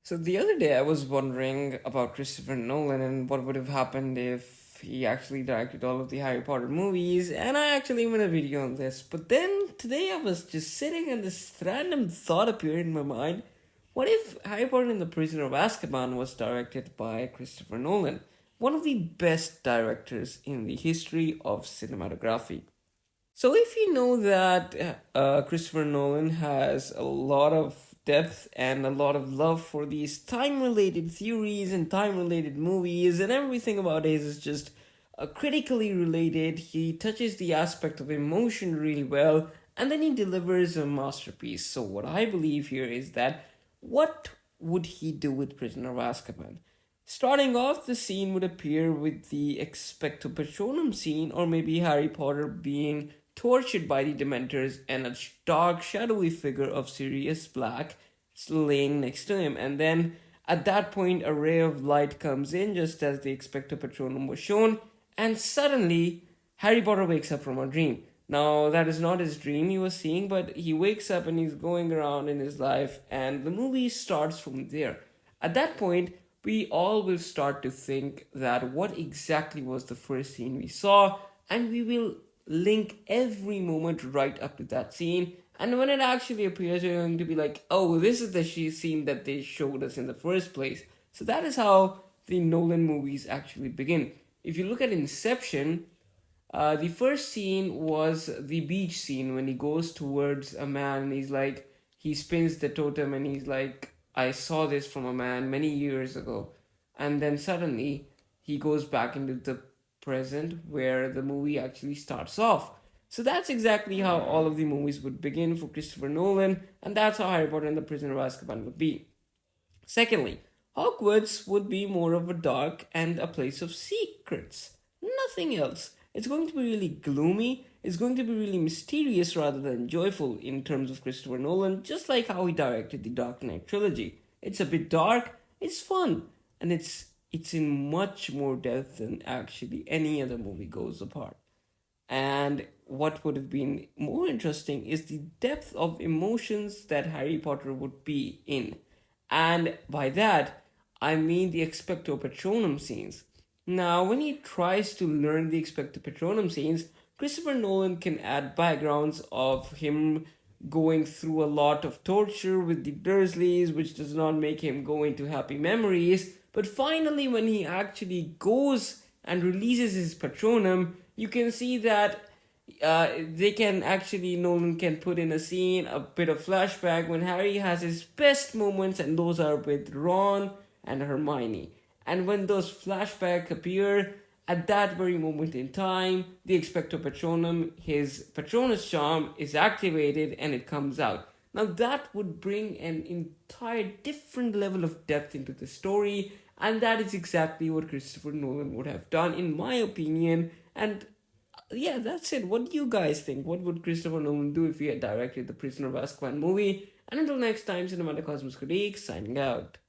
So the other day I was wondering about Christopher Nolan and what would have happened if he actually directed all of the Harry Potter movies, and I actually made a video on this. But then today I was just sitting and this random thought appeared in my mind. What if Harry Potter and the Prisoner of Azkaban was directed by Christopher Nolan, one of the best directors in the history of cinematography? So, if you know that Christopher Nolan has a lot of depth and a lot of love for these time related theories and time related movies, and everything about his is just critically related, he touches the aspect of emotion really well, and then he delivers a masterpiece. So, what I believe here is that what would he do with Prisoner of Azkaban? Starting off, the scene would appear with the Expecto Patronum scene, or maybe Harry Potter being tortured by the Dementors and a dark, shadowy figure of Sirius Black laying next to him. And then at that point, a ray of light comes in, just as the Expecto Patronum was shown, and suddenly Harry Potter wakes up from a dream. Now, that is not his dream he was seeing, but he wakes up and he's going around in his life, and the movie starts from there. At that point, we all will start to think that what exactly was the first scene we saw, and we will link every moment right up to that scene. And when it actually appears, we're going to be like, oh, this is the scene that they showed us in the first place. So that is how the Nolan movies actually begin. If you look at Inception, the first scene was the beach scene when he goes towards a man and he's like, he spins the totem and he's like, I saw this from a man many years ago. And then suddenly he goes back into the present where the movie actually starts off. So that's exactly how all of the movies would begin for Christopher Nolan, and that's how Harry Potter and the Prisoner of Azkaban would be. Secondly, Hogwarts would be more of a dark and a place of secrets. Nothing else. It's going to be really gloomy, it's going to be really mysterious rather than joyful in terms of Christopher Nolan, just like how he directed the Dark Knight trilogy. It's a bit dark, it's fun, and it's in much more depth than actually any other movie goes apart. And what would have been more interesting is the depth of emotions that Harry Potter would be in. And by that, I mean the Expecto Patronum scenes. Now, when he tries to learn the Expecto Patronum scenes, Christopher Nolan can add backgrounds of him going through a lot of torture with the Dursleys, which does not make him go into happy memories. But finally, when he actually goes and releases his Patronum, you can see that they can actually, Nolan can put in a scene, a bit of flashback when Harry has his best moments, and those are with Ron and Hermione. And when those flashbacks appear, at that very moment in time, the Expecto Patronum, his Patronus charm, is activated and it comes out. Now that would bring an entire different level of depth into the story, and that is exactly what Christopher Nolan would have done, in my opinion. And yeah, that's it. What do you guys think? What would Christopher Nolan do if he had directed the Prisoner of Azkaban movie? And until next time, Cinematic Cosmos Critique, signing out.